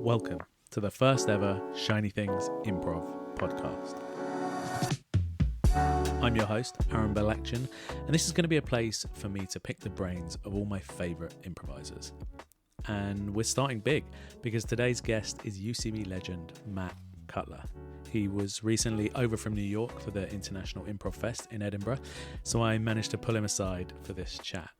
Welcome to the first ever Shiny Things Improv podcast. I'm your host, Aaron Belaction, and this is going to be a place for me to pick the brains of all my favourite improvisers. And we're starting big because today's guest is UCB legend Matt Cutler. He was recently over from New York for the International Improv Fest in Edinburgh, so I managed to pull him aside for this chat.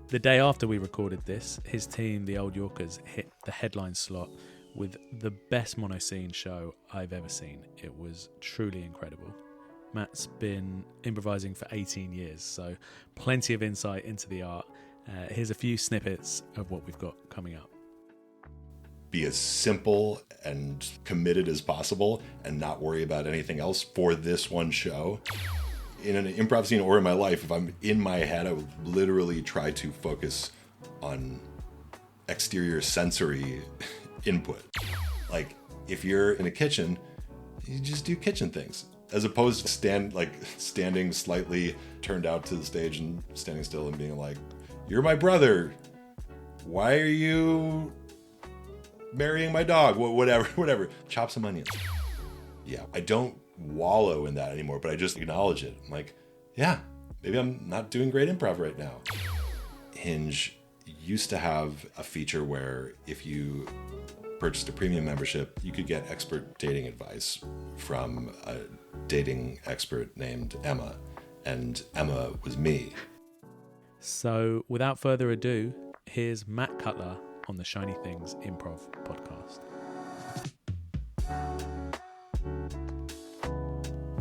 The day after we recorded this, his team, the Old Yorkers, hit the headline slot with the best monoscene show I've ever seen. It was truly incredible. Matt's been improvising for 18 years, so plenty of insight into the art. Here's a few snippets of what we've got coming up. Be as simple and committed as possible and not worry about anything else for this one show. In an improv scene or in my life, if I'm in my head, I would literally try to focus on exterior sensory input. Like, if you're in a kitchen, you just do kitchen things, as opposed to standing slightly turned out to the stage and standing still and being like, "You're my brother. Why are you marrying my dog?" Whatever. Chop some onions. Yeah, I don't wallow in that anymore, but I just acknowledge it. I'm like, yeah, maybe I'm not doing great improv right now. Hinge used to have a feature where if you purchased a premium membership, you could get expert dating advice from a dating expert named Emma, and Emma was me. So without further ado, here's Matt Cutler on the Shiny Things Improv podcast.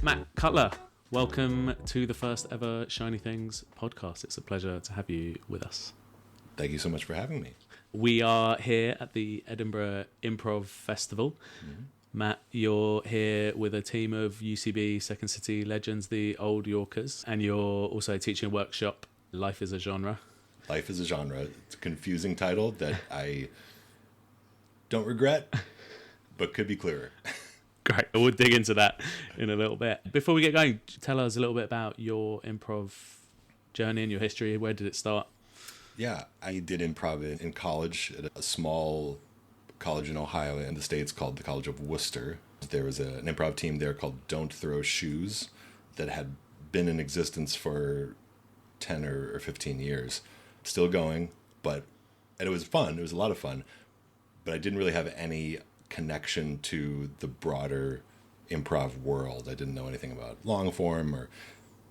Matt Cutler, welcome to the first ever Shiny Things podcast. It's a pleasure to have you with us. Thank you so much for having me. We are here at the Edinburgh Improv Festival. Mm-hmm. Matt, you're here with a team of UCB Second City legends, the Old Yorkers, and you're also teaching a workshop, Life is a Genre. Life is a Genre. It's a confusing title that I don't regret, but could be clearer. Great. We'll dig into that in a little bit. Before we get going, tell us a little bit about your improv journey and your history. Where did it start? Yeah, I did improv in college at a small college in Ohio in the States called the College of Worcester. There was an improv team there called Don't Throw Shoes that had been in existence for 10 or 15 years. Still going, and it was fun. It was a lot of fun, but I didn't really have any connection to the broader improv world. I didn't know anything about long form or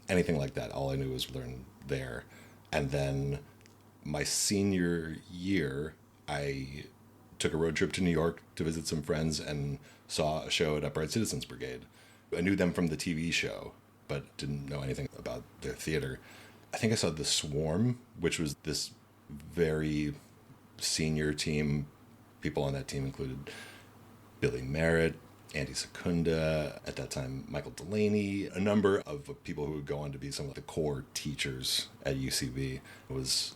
anything like that. All I knew was learn there. And then my senior year, I took a road trip to New York to visit some friends and saw a show at Upright Citizens Brigade. I knew them from the TV show, but didn't know anything about their theater. I think I saw The Swarm, which was this very senior team. People on that team included Billy Merritt, Andy Secunda, at that time Michael Delaney, a number of people who would go on to be some of the core teachers at UCB. It was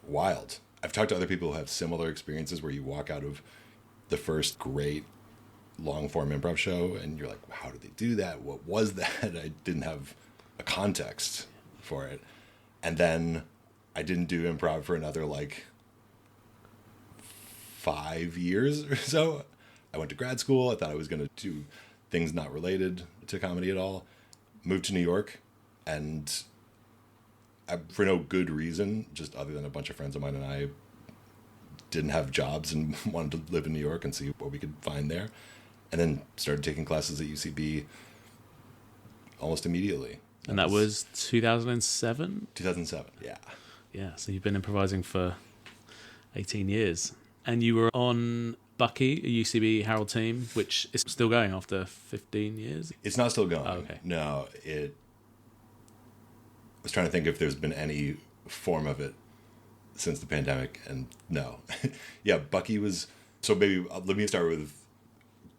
wild. I've talked to other people who have similar experiences where you walk out of the first great long-form improv show and you're like, how did they do that? What was that? I didn't have a context for it. And then I didn't do improv for another 5 years or so. I went to grad school. I thought I was going to do things not related to comedy at all. Moved to New York, and for no good reason, just other than a bunch of friends of mine and I didn't have jobs and wanted to live in New York and see what we could find there. And then started taking classes at UCB almost immediately. And that was 2007? 2007, yeah. Yeah, so you've been improvising for 18 years. And you were on Bucky, a UCB Herald team, which is still going after 15 years? It's not still going. Oh, okay. No, I was trying to think if there's been any form of it since the pandemic, and no. Yeah, Bucky was... So maybe let me start with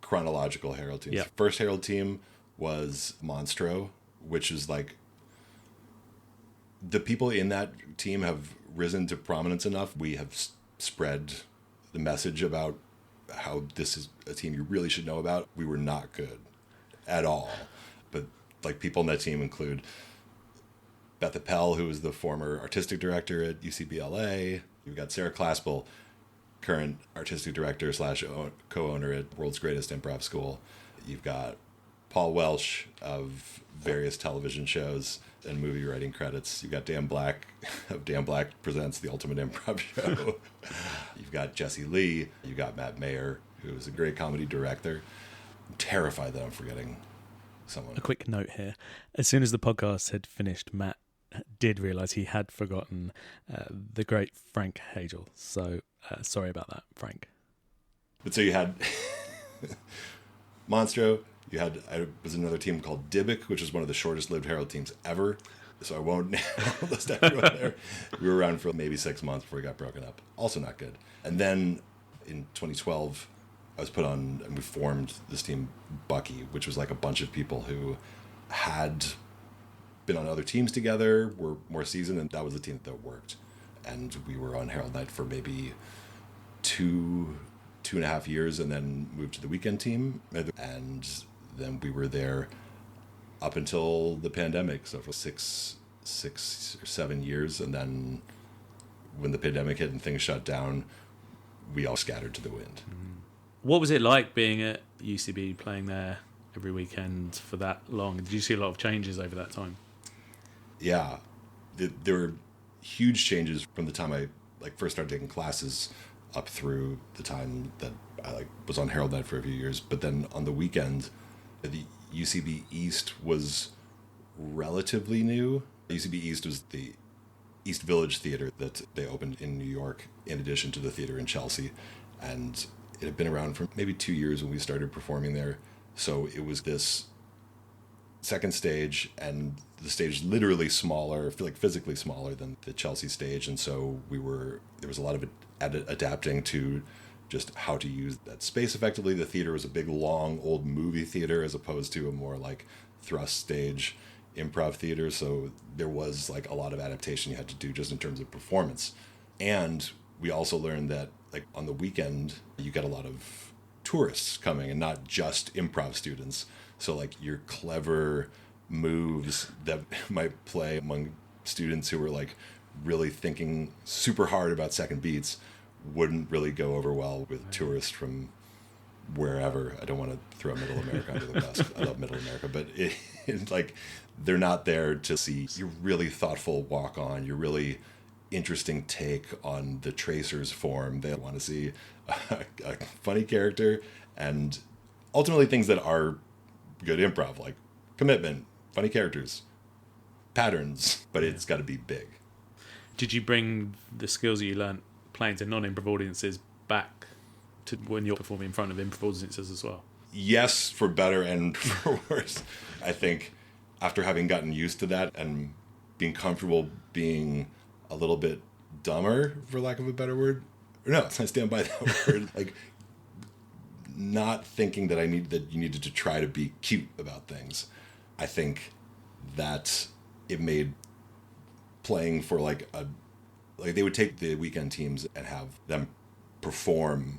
chronological Herald teams. Yeah. First Herald team was Monstro, which is the people in that team have risen to prominence enough. We have spread the message about how this is a team you really should know about. We were not good at all. But people in that team include Beth Appel, who was the former artistic director at UCBLA. You've got Sarah Claspel, current artistic director slash co-owner at World's Greatest Improv School. You've got Paul Welsh of various television shows and movie writing credits. You've got Dan Black of Dan Black Presents The Ultimate Improv Show. You've got Jesse Lee. You've got Matt Mayer, who is a great comedy director. I'm terrified that I'm forgetting someone. A quick note here. As soon as the podcast had finished, Matt did realise he had forgotten the great Frank Hagel. So sorry about that, Frank. But so you had Monstro. I was another team called Dybbuk, which was one of the shortest lived Herald teams ever. So I won't list everyone there. We were around for maybe 6 months before we got broken up. Also not good. And then in 2012, I was put on, and we formed this team, Bucky, which was like a bunch of people who had been on other teams together, were more seasoned, and that was the team that worked. And we were on Herald Night for maybe two and a half years, and then moved to the weekend team. And then we were there up until the pandemic, so for six or 7 years. And then when the pandemic hit and things shut down, we all scattered to the wind. What was it like being at UCB, playing there every weekend for that long? Did you see a lot of changes over that time? Yeah, there were huge changes from the time I first started taking classes up through the time that I was on Herald Night for a few years. But then on the weekend, the UCB East was relatively new. UCB East was the East Village Theater that they opened in New York, in addition to the theater in Chelsea. And it had been around for maybe 2 years when we started performing there. So it was this second stage, and the stage literally smaller, physically smaller than the Chelsea stage. And so there was a lot of adapting to just how to use that space effectively. The theater was a big, long, old movie theater as opposed to a more thrust stage improv theater. So there was a lot of adaptation you had to do just in terms of performance. And we also learned that on the weekend, you get a lot of tourists coming and not just improv students. So your clever moves that might play among students who were really thinking super hard about second beats wouldn't really go over well with tourists from wherever. I don't want to throw Middle America under the bus. I love Middle America, but it's they're not there to see your really thoughtful walk on, your really interesting take on the Tracer's form. They want to see a funny character and ultimately things that are good improv, like commitment, funny characters, patterns, but it's got to be big. Did you bring the skills that you learned playing to non-improv audiences back to when you're performing in front of improv audiences as well? Yes, for better and for worse. I think after having gotten used to that and being comfortable being a little bit dumber, for lack of a better word, or no, I stand by that word, not thinking that you needed to try to be cute about things. I think that it made playing for they would take the weekend teams and have them perform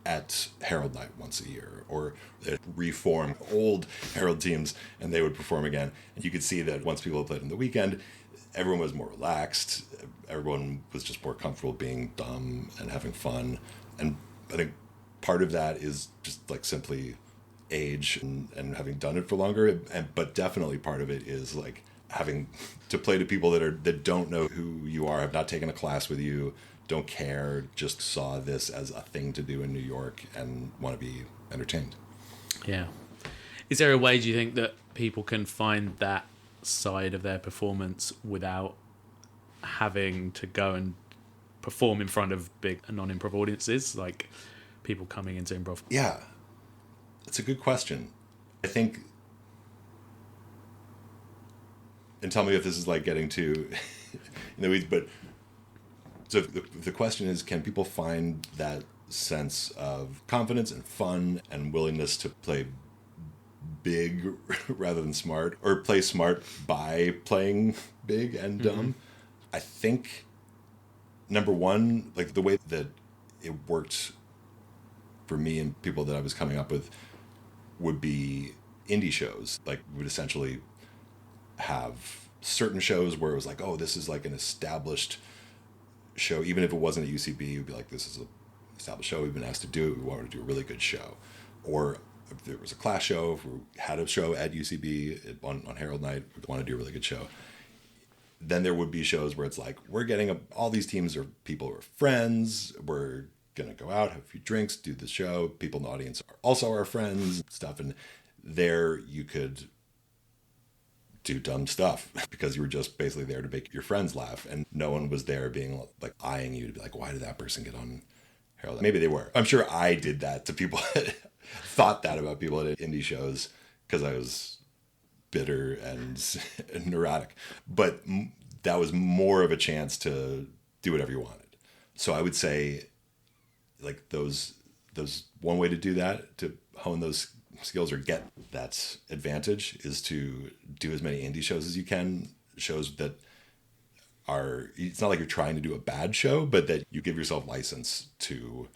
at Herald Night once a year, or they'd reform old Herald teams and they would perform again. And you could see that once people had played on the weekend, everyone was more relaxed. Everyone was just more comfortable being dumb and having fun. And I think part of that is just simply age and having done it for longer. But definitely part of it is having to play to people that don't know who you are, have not taken a class with you, don't care, just saw this as a thing to do in New York and want to be entertained. Yeah. Is there a way, do you think, that people can find that side of their performance without having to go and perform in front of big non-improv audiences, like people coming into improv? Yeah, it's a good question. I think, and tell me if this is getting too in the weeds, but so the question is, can people find that sense of confidence and fun and willingness to play big rather than smart, or play smart by playing big and dumb? Mm-hmm. I think, number one, the way that it worked for me and people that I was coming up with would be indie shows. We would essentially have certain shows where it was oh, this is an established show, even if it wasn't at UCB, you'd be like, this is a established show, we've been asked to do it, we want to do a really good show. Or if there was a class show, if we had a show at UCB on Herald Night, we want to do a really good show. Then there would be shows where it's like, we're getting all these teams are people who are friends, we're going to go out, have a few drinks, do the show, people in the audience are also our friends, stuff. And there you could do dumb stuff because you were just basically there to make your friends laugh, and no one was there being like eyeing you to be like, why did that person get on Herald? Maybe they were. I'm sure I did that to people thought that about people at indie shows because I was bitter and neurotic, but that was more of a chance to do whatever you wanted. So I would say like those one way to do that, to hone those skills or get that advantage, is to do as many indie shows as you can, shows that are, it's not like you're trying to do a bad show, but that you give yourself license to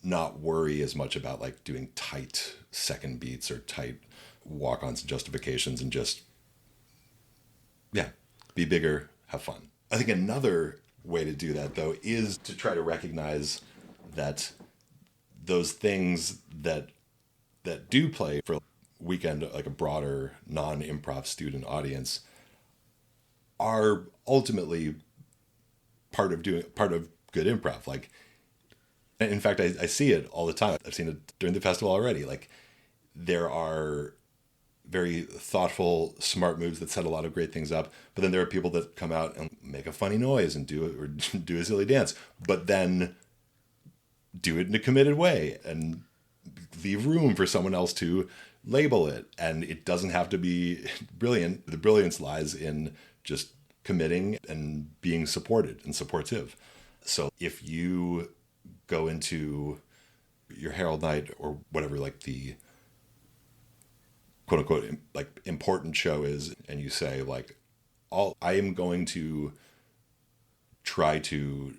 not worry as much about like doing tight second beats or tight walk-ons and justifications, and just be bigger, have fun. I think another way to do that though is to try to recognize that those things that do play for weekend, like a broader non-improv student audience, are ultimately part of good improv. Like, in fact, I see it all the time. I've seen it during the festival already. Like, there are very thoughtful, smart moves that set a lot of great things up. But then there are people that come out and make a funny noise and do it, or do a silly dance, but then do it in a committed way and leave room for someone else to label it. And it doesn't have to be brilliant. The brilliance lies in just committing and being supported and supportive. So if you go into your Herald Night or whatever, like the quote unquote like important show is, and you say like, I am going to try to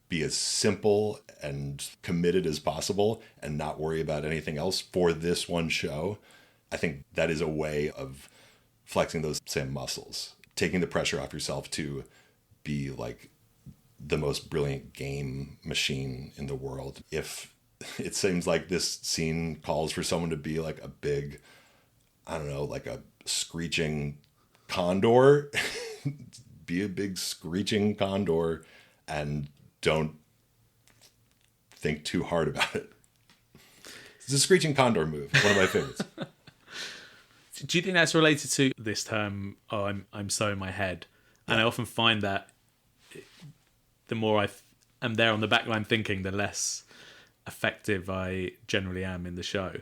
be as simple and committed as possible and not worry about anything else for this one show, I think that is a way of flexing those same muscles, taking the pressure off yourself to be like the most brilliant game machine in the world. If it seems like this scene calls for someone to be like a big, I don't know, like a screeching condor, be a big screeching condor and don't think too hard about it. It's a screeching condor move, one of my favorites. Do you think that's related to this term, I'm so in my head? And I often find that the more I am there on the back line thinking, the less effective I generally am in the show.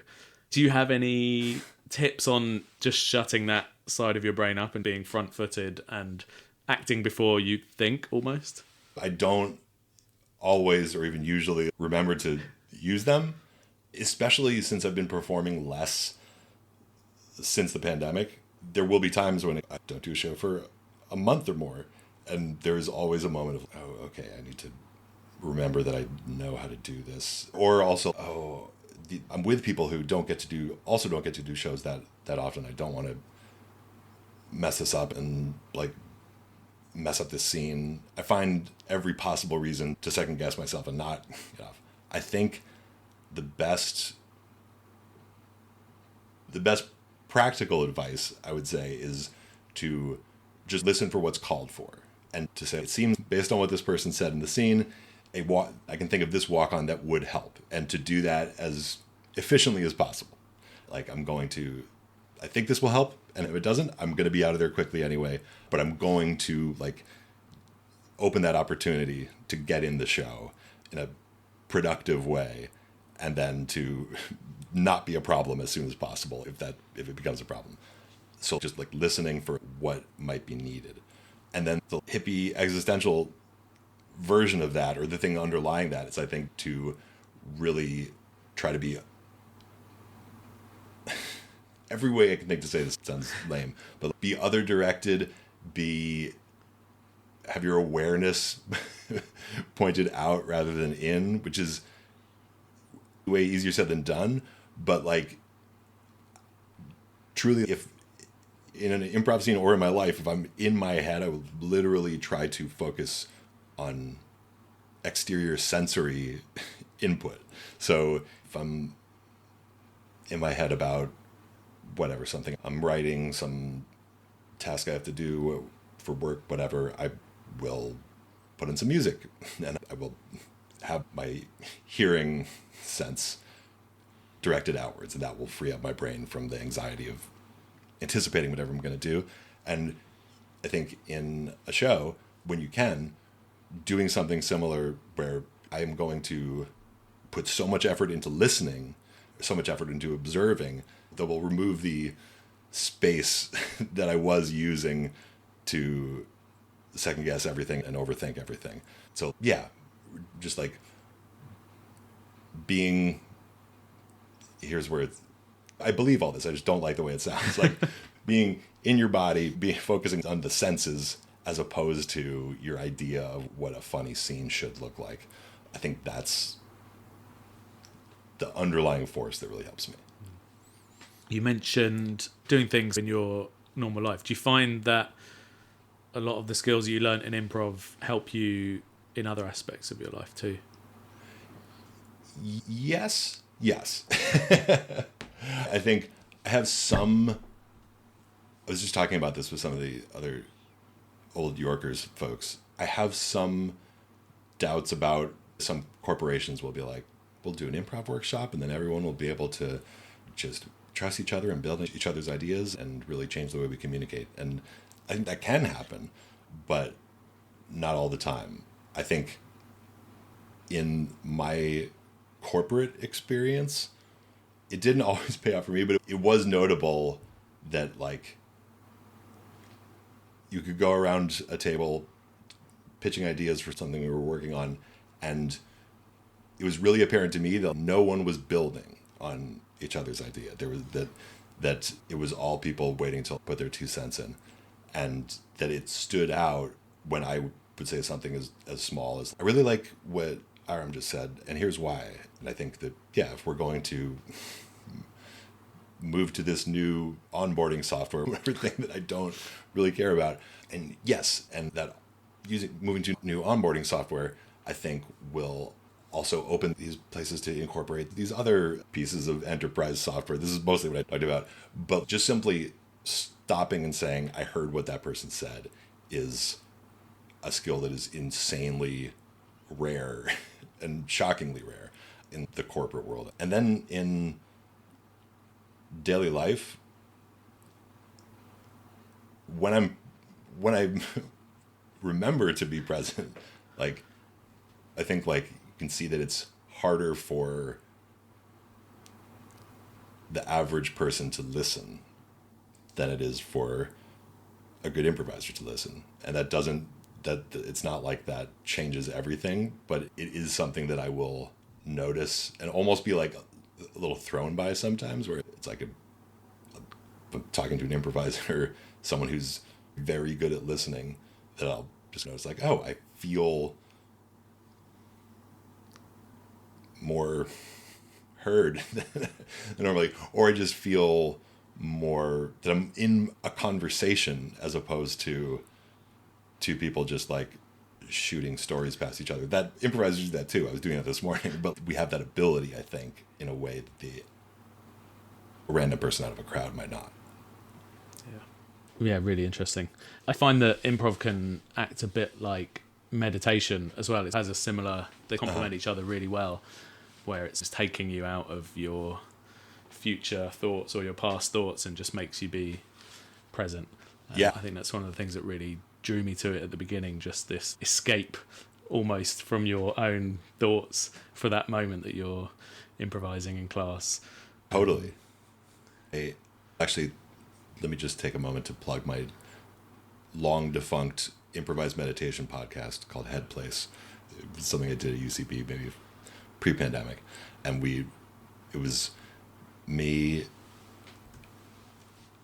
Do you have any tips on just shutting that side of your brain up and being front-footed and acting before you think, almost? I don't always or even usually remember to use them, especially since I've been performing less since the pandemic. There will be times when I don't do a show for a month or more, and there's always a moment of, oh, okay, I need to remember that I know how to do this. Or also, I'm with people who don't get to do shows that often. I don't want to mess this up and like mess up this scene. I find every possible reason to second guess myself and not get off. I think the best practical advice I would say is to just listen for what's called for, and to say, it seems based on what this person said in the scene, I can think of this walk on that would help, and to do that as efficiently as possible. Like, I think this will help, and if it doesn't, I'm going to be out of there quickly anyway, but I'm going to like open that opportunity to get in the show in a productive way, and then to not be a problem as soon as possible if it becomes a problem. So just like listening for what might be needed. And then the hippie existential version of that, or the thing underlying that, is I think to really try to be, every way I can think to say this sounds lame, but be other directed, have your awareness pointed out rather than in, which is way easier said than done. But like, truly, if in an improv scene or in my life, if I'm in my head, I will literally try to focus on exterior sensory input. So if I'm in my head about whatever, something I'm writing, some task I have to do for work, whatever, I will put in some music and I will have my hearing sense directed outwards, and that will free up my brain from the anxiety of anticipating whatever I'm going to do. And I think in a show, when you can, doing something similar where I am going to put so much effort into listening, so much effort into observing, that will remove the space that I was using to second guess everything and overthink everything. So yeah, just like being, here's where it's, I believe all this, I just don't like the way it sounds. Like being in your body, focusing on the senses as opposed to your idea of what a funny scene should look like. I think that's the underlying force that really helps me. You mentioned doing things in your normal life. Do you find that a lot of the skills you learn in improv help you in other aspects of your life too? Yes. I think I have some, I was just talking about this with some of the other old Yorkers folks. I have some doubts about some corporations will be like, we'll do an improv workshop and then everyone will be able to just trust each other and build each other's ideas and really change the way we communicate. And I think that can happen, but not all the time. I think in my corporate experience, it didn't always pay off for me, but it was notable that like you could go around a table pitching ideas for something we were working on, and it was really apparent to me that no one was building on each other's idea. There was that it was all people waiting to put their 2 cents in, and that it stood out when I would say something as small as, I really like what Aram just said, and here's why. And I think that, yeah, if we're going to move to this new onboarding software, everything that I don't really care about, and yes, and that moving to new onboarding software, I think will also open these places to incorporate these other pieces of enterprise software. This is mostly what I talked about, but just simply stopping and saying, I heard what that person said, is a skill that is insanely rare and shockingly rare in the corporate world. And then in daily life, when I remember to be present, like I think like you can see that it's harder for the average person to listen than it is for a good improviser to listen. And that it's not like that changes everything, but it is something that I will notice and almost be like a little thrown by sometimes, where it's like I'm talking to an improviser, someone who's very good at listening, that I'll just notice like, oh, I feel more heard than normally, or I just feel more that I'm in a conversation as opposed to two people just like shooting stories past each other. That improvisers do that too. I was doing it this morning, but we have that ability, I think, in a way that the random person out of a crowd might not. Yeah, really interesting. I find that improv can act a bit like meditation as well. It has a similar, they complement each other really well, where it's just taking you out of your future thoughts or your past thoughts and just makes you be present. I think that's one of the things that really drew me to it at the beginning, just this escape almost from your own thoughts for that moment that you're improvising in class. Totally. Actually, let me just take a moment to plug my long defunct improvised meditation podcast called Head Place. It was something I did at UCB maybe pre-pandemic, and it was me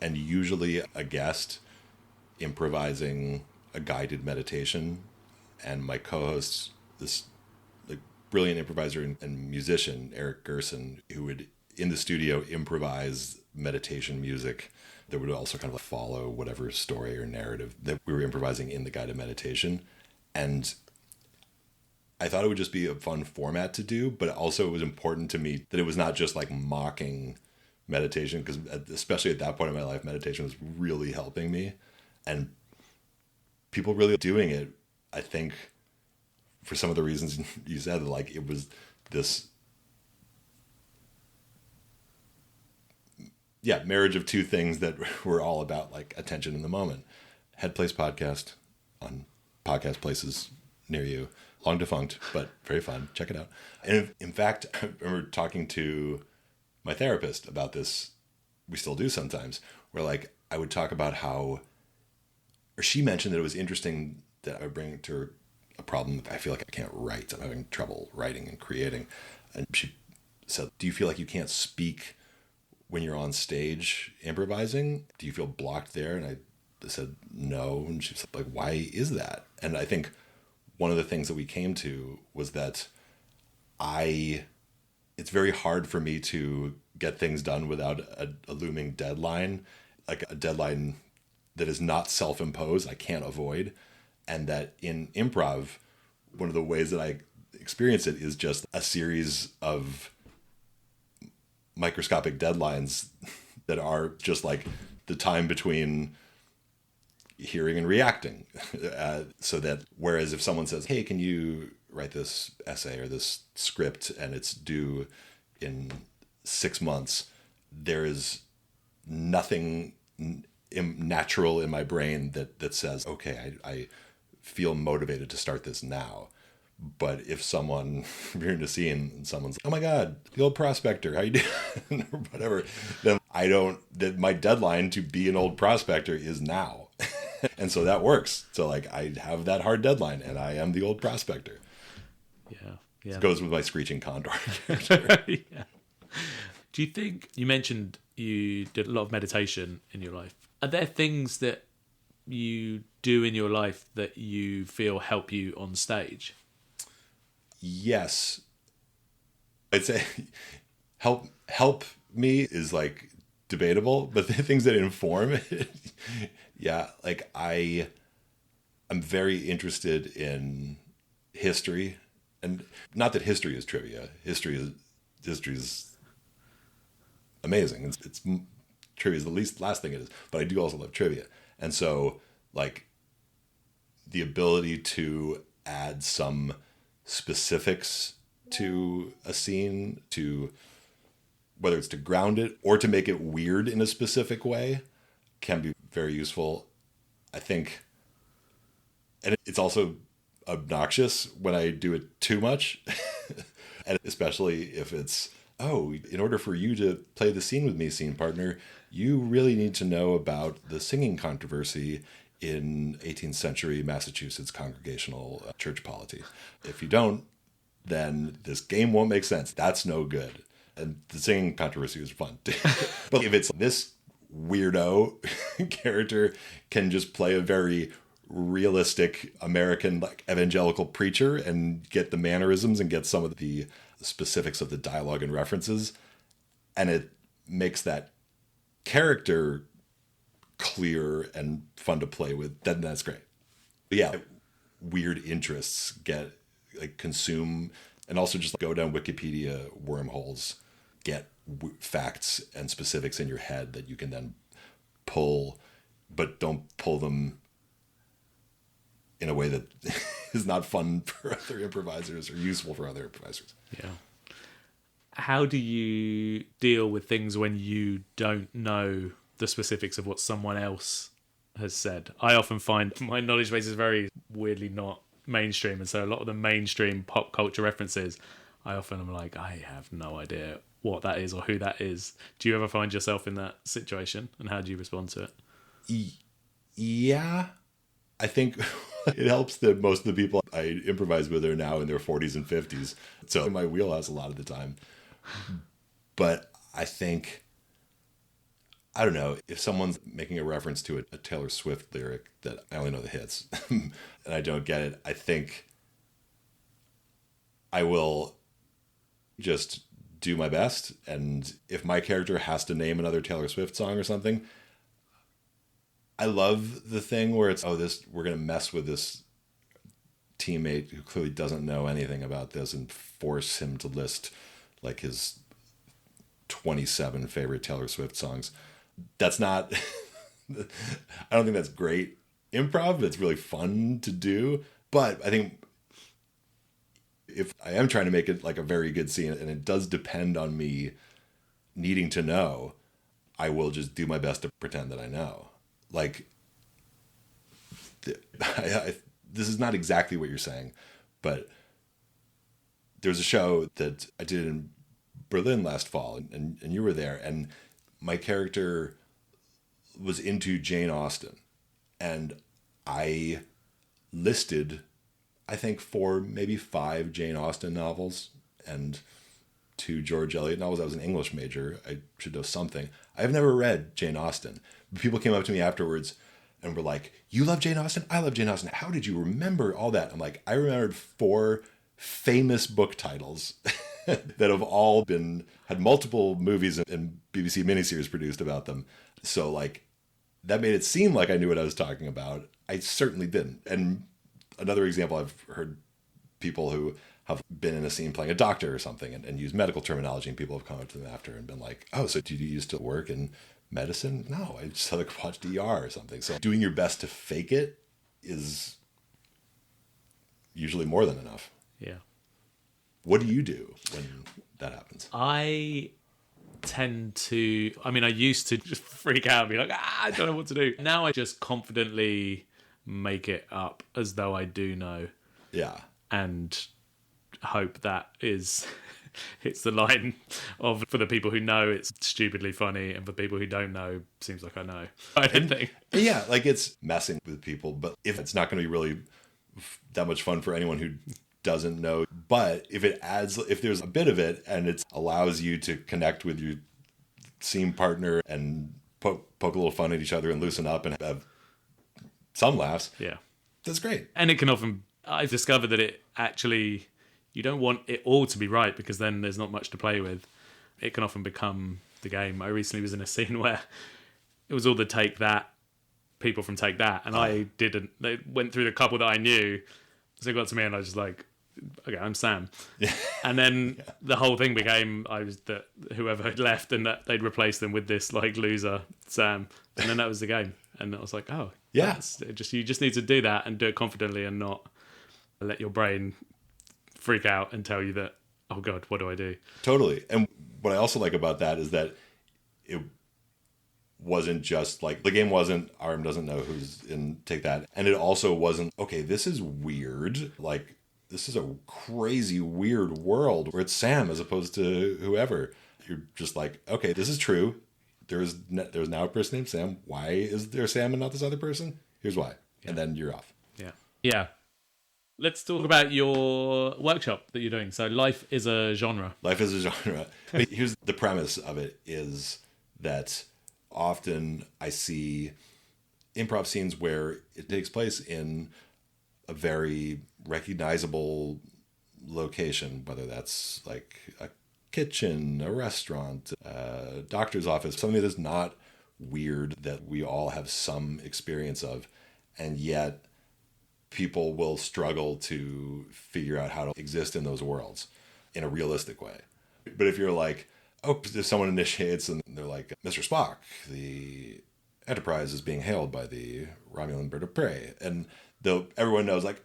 and usually a guest improvising a guided meditation, and my co-host, this like brilliant improviser and musician Eric Gerson, who would in the studio improvise meditation music that would also kind of follow whatever story or narrative that we were improvising in the guided meditation. And I thought it would just be a fun format to do, but also it was important to me that it was not just like mocking meditation, because especially at that point in my life, meditation was really helping me. And people really doing it, I think, for some of the reasons you said, like it was this, marriage of two things that were all about like attention in the moment. Head Place podcast on podcast places near you. Long defunct, but very fun. Check it out. And in fact, I remember talking to my therapist about this. We still do sometimes, where like I would talk about how, or she mentioned that it was interesting that I would bring to her a problem. I feel like I can't write. I'm having trouble writing and creating. And she said, do you feel like you can't speak when you're on stage improvising? Do you feel blocked there? And I said, no. And she said, like, why is that? And I think one of the things that we came to was that it's very hard for me to get things done without a looming deadline, like a deadline that is not self-imposed, I can't avoid. And that in improv, one of the ways that I experience it is just a series of microscopic deadlines that are just like the time between hearing and reacting. So that whereas if someone says, hey, can you write this essay or this script and it's due in 6 months, there is nothing natural in my brain that says, okay, I feel motivated to start this now. But if someone, you're in a scene and someone's like, oh my God, the old prospector, how you doing? Or whatever, then that my deadline to be an old prospector is now. And so that works. So like I have that hard deadline and I am the old prospector. Yeah. It goes with my screeching condor. Yeah. Do you think, you mentioned you did a lot of meditation in your life. Are there things that you do in your life that you feel help you on stage? Yes. I'd say help me is like debatable, but the things that inform it, yeah, like I'm very interested in history, and not that history is trivia. History is amazing. It's trivia is the last thing it is, but I do also love trivia. And so like the ability to add some specifics to a scene, to whether it's to ground it or to make it weird in a specific way, can be very useful. I think, and it's also obnoxious when I do it too much. And especially if it's, oh, in order for you to play the scene with me, scene partner, you really need to know about the singing controversy in 18th century Massachusetts congregational church polity. If you don't, then this game won't make sense. That's no good. And the singing controversy was fun. But if it's this weirdo character can just play a very realistic American like evangelical preacher and get the mannerisms and get some of the specifics of the dialogue and references, and it makes that character clear and fun to play with, then that's great. But yeah, weird interests get like consume, and also just go down Wikipedia wormholes, get facts and specifics in your head that you can then pull, but don't pull them in a way that is not fun for other improvisers or useful for other improvisers. Yeah. How do you deal with things when you don't know the specifics of what someone else has said? I often find my knowledge base is very weirdly not mainstream, and so a lot of the mainstream pop culture references, I often am like, I have no idea what that is or who that is. Do you ever find yourself in that situation, and how do you respond to it? Yeah, I think it helps that most of the people I improvise with are now in their 40s and 50s, so in my wheelhouse a lot of the time. But I think, I don't know, if someone's making a reference to a Taylor Swift lyric that I only know the hits and I don't get it, I think I will just do my best. And if my character has to name another Taylor Swift song or something, I love the thing where it's, we're going to mess with this teammate who clearly doesn't know anything about this and force him to list like his 27 favorite Taylor Swift songs. That's not, I don't think that's great improv. It's really fun to do. But I think if I am trying to make it like a very good scene and it does depend on me needing to know, I will just do my best to pretend that I know. Like, this is not exactly what you're saying, but there's a show that I did in Berlin last fall, and you were there, and my character was into Jane Austen, and I listed, I think, 4, maybe 5 Jane Austen novels and 2 George Eliot novels. I was an English major. I should know something. I've never read Jane Austen. People came up to me afterwards and were like, "You love Jane Austen? I love Jane Austen. How did you remember all that?" I'm like, I remembered 4 famous book titles that have all had multiple movies and BBC miniseries produced about them. So like, that made it seem like I knew what I was talking about. I certainly didn't. And another example, I've heard people who have been in a scene playing a doctor or something and use medical terminology, and people have come up to them after and been like, "Oh, so did you used to work in medicine?" "No, I just like watched ER or something." So doing your best to fake it is usually more than enough. Yeah. What do you do when that happens? I tend to, I used to just freak out and be like, I don't know what to do. Now I just confidently make it up as though I do know. Yeah. And hope that is hits the line of, for the people who know, it's stupidly funny, and for people who don't know, seems like I know. I don't think. Yeah, like it's messing with people, but if it's not going to be really that much fun for anyone who doesn't know, but if there's a bit of it and it allows you to connect with your scene partner and poke a little fun at each other and loosen up and have some laughs, yeah, that's great. And it can often, I've discovered that it actually, you don't want it all to be right, because then there's not much to play with. It can often become the game. I recently was in a scene where it was all the Take That, people from Take That, and I didn't. They went through the couple that I knew, so it got to me and I was just like, okay, I'm Sam. Yeah. And then the whole thing became that whoever had left, and that they'd replaced them with this like loser Sam, and then that was the game. And I was like, oh yeah, you just need to do that and do it confidently and not let your brain freak out and tell you that, oh god, what do I do? Totally. And what I also like about that is that it wasn't just like, the game wasn't Arm doesn't know who's in Take That, and it also wasn't, okay, this is weird, like this is a crazy weird world where it's Sam as opposed to whoever. You're just like, okay, this is true, there's now a person named Sam. Why is there Sam and not this other person? Here's why. And then you're off. Yeah. Let's talk about your workshop that you're doing. So Life is a Genre. Life is a Genre. Here's the premise of it, is that often I see improv scenes where it takes place in a very recognizable location, whether that's like a kitchen, a restaurant, a doctor's office, something that is not weird, that we all have some experience of, and yet people will struggle to figure out how to exist in those worlds in a realistic way. But if you're like, oh, if someone initiates and they're like, Mr. Spock, the Enterprise is being hailed by the Romulan bird of prey, and everyone knows, like,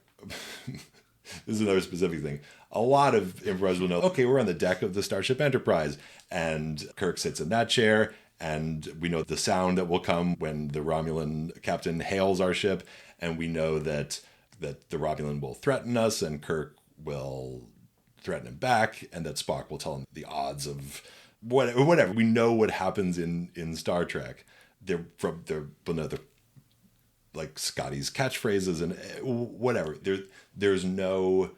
this is another specific thing. A lot of improvisers will know, okay, we're on the deck of the Starship Enterprise, and Kirk sits in that chair, and we know the sound that will come when the Romulan captain hails our ship, and we know that the Romulan will threaten us, and Kirk will threaten him back, and that Spock will tell him the odds of whatever. We know what happens in Star Trek. They're like Scotty's catchphrases and whatever. There's no,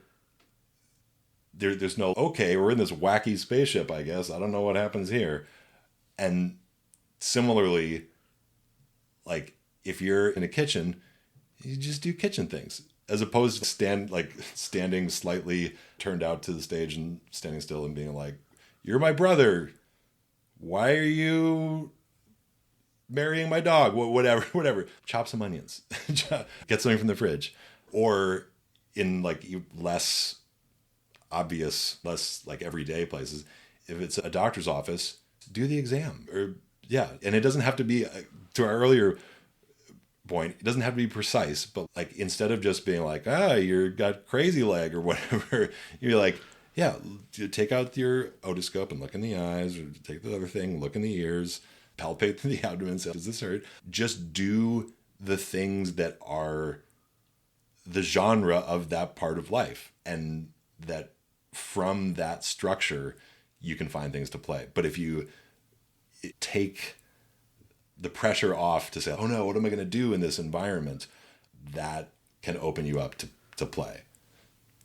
okay, we're in this wacky spaceship, I guess. I don't know what happens here. And similarly, like if you're in a kitchen, you just do kitchen things, as opposed to standing slightly turned out to the stage and standing still and being like, you're my brother. Why are you marrying my dog? Whatever. Chop some onions. Get something from the fridge. Or in like less obvious, less like everyday places, if it's a doctor's office, do the exam. Or yeah, and it doesn't have to be, to our earlier point, it doesn't have to be precise, but like instead of just being like, you got crazy leg or whatever, you're like, yeah, take out your otoscope and look in the eyes, or take the other thing, look in the ears, palpate the abdomen, say, does this hurt? Just do the things that are the genre of that part of life, and that from that structure you can find things to play. But if you take the pressure off to say, oh no, what am I going to do in this environment, that can open you up to play.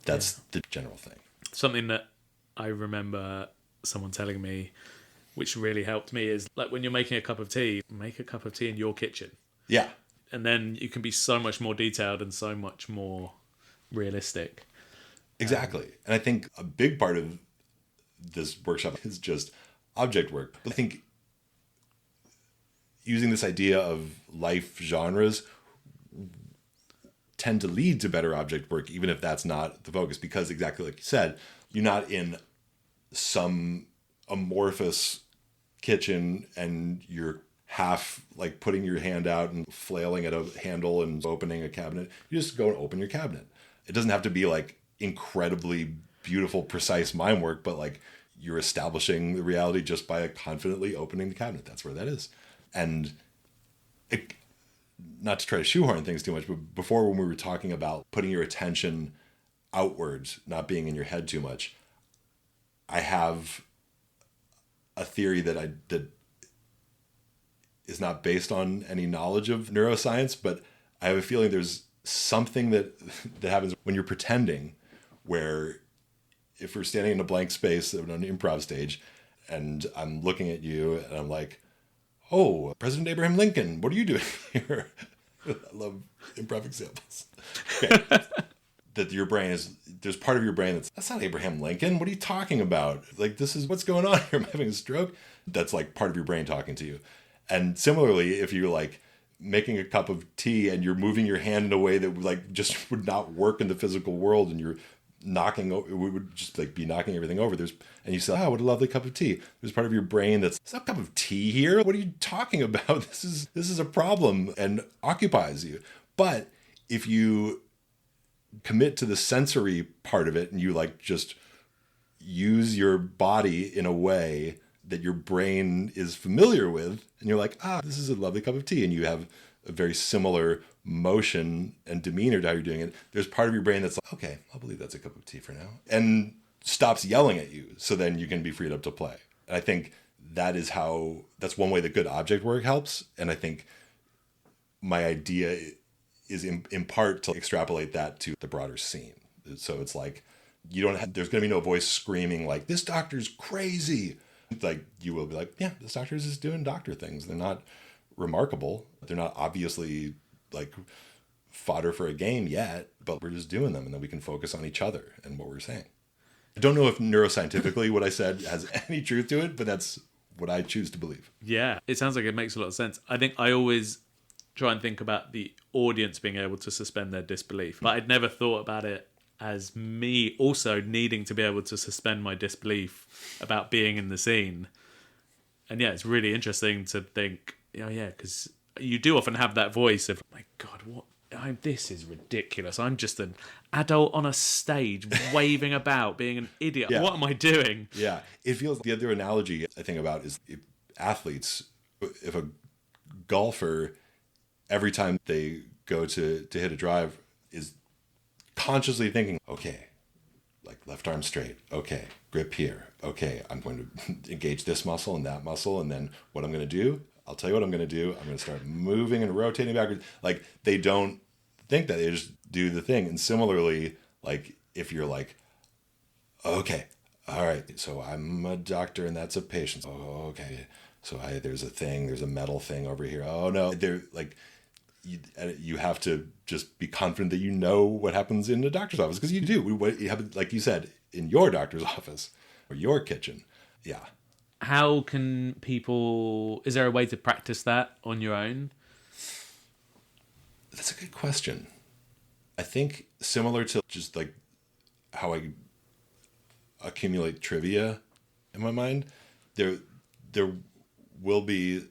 That's the general thing. Something that I remember someone telling me, which really helped me, is like when you're making a cup of tea, make a cup of tea in your kitchen. Yeah. And then you can be so much more detailed and so much more realistic. Exactly. And I think a big part of this workshop is just object work. But I think using this idea of life genres tend to lead to better object work, even if that's not the focus, because exactly like you said, you're not in some amorphous kitchen and you're half like putting your hand out and flailing at a handle and opening a cabinet. You just go and open your cabinet. It doesn't have to be like incredibly beautiful, precise mime work, but like you're establishing the reality just by confidently opening the cabinet. That's where that is. And it, not to try to shoehorn things too much, but before when we were talking about putting your attention outwards, not being in your head too much, I have a theory that is not based on any knowledge of neuroscience, but I have a feeling there's something that happens when you're pretending, where if we're standing in a blank space on an improv stage and I'm looking at you and I'm like, oh, President Abraham Lincoln, what are you doing here? I love improv examples. Okay. That your brain is, there's part of your brain that's not Abraham Lincoln. What are you talking about? Like, this is what's going on here. I'm having a stroke. That's like part of your brain talking to you. And similarly, if you're like making a cup of tea and you're moving your hand in a way that like just would not work in the physical world, and you're knocking, it would just like be knocking everything over. And you say, oh, what a lovely cup of tea. There's part of your brain that's, there's no cup of tea here. What are you talking about? This is a problem, and occupies you. But if you commit to the sensory part of it and you like just use your body in a way that your brain is familiar with, and you're like, this is a lovely cup of tea, and you have a very similar motion and demeanor to how you're doing it, there's part of your brain that's like, okay, I'll believe that's a cup of tea for now, and stops yelling at you, so then you can be freed up to play. And I think that's one way that good object work helps. And I think my idea is in part to extrapolate that to the broader scene. So it's like, there's going to be no voice screaming like, this doctor's crazy. Like, you will be like, yeah, this doctor's just doing doctor things. They're not remarkable. They're not obviously like fodder for a game yet, but we're just doing them, and then we can focus on each other and what we're saying. I don't know if neuroscientifically what I said has any truth to it, but that's what I choose to believe. Yeah, it sounds like it makes a lot of sense. I think I always try and think about the audience being able to suspend their disbelief, but I'd never thought about it as me also needing to be able to suspend my disbelief about being in the scene. And yeah, it's really interesting to think, because you do often have that voice of, my God, this is ridiculous. I'm just an adult on a stage waving about, being an idiot. Yeah. What am I doing? Yeah. It feels, the other analogy I think about is athletes. If a golfer, every time they go to hit a drive, is consciously thinking, okay, like left arm straight. Okay, grip here. Okay, I'm going to engage this muscle and that muscle. And then what I'm going to do, I'll tell you what I'm going to do. I'm going to start moving and rotating backwards. Like, they don't think that, they just do the thing. And similarly, like, if you're like, okay, all right, so I'm a doctor and that's a patient. Oh, okay. So there's a metal thing over here. Oh no, they're like, you have to just be confident that you know what happens in the doctor's office, because you do. What happens, like you said, in your doctor's office or your kitchen. Yeah. How can people... Is there a way to practice that on your own? That's a good question. I think similar to just like how I accumulate trivia in my mind, there will be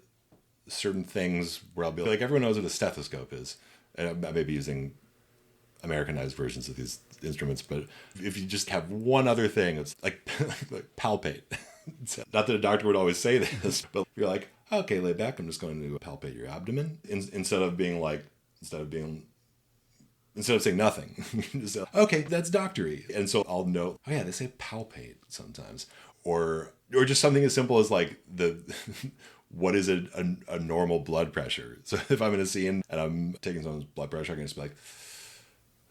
certain things where I'll be like, everyone knows what a stethoscope is. And I may be using Americanized versions of these instruments, but if you just have one other thing, it's like, like palpate. Not that a doctor would always say this, but you're like, okay, lay back. I'm just going to palpate your abdomen instead of saying nothing. Just say, okay, that's doctory. And so I'll know, oh yeah, they say palpate sometimes, or just something as simple as like what is a normal blood pressure? So if I'm in a scene and I'm taking someone's blood pressure, I can just be like,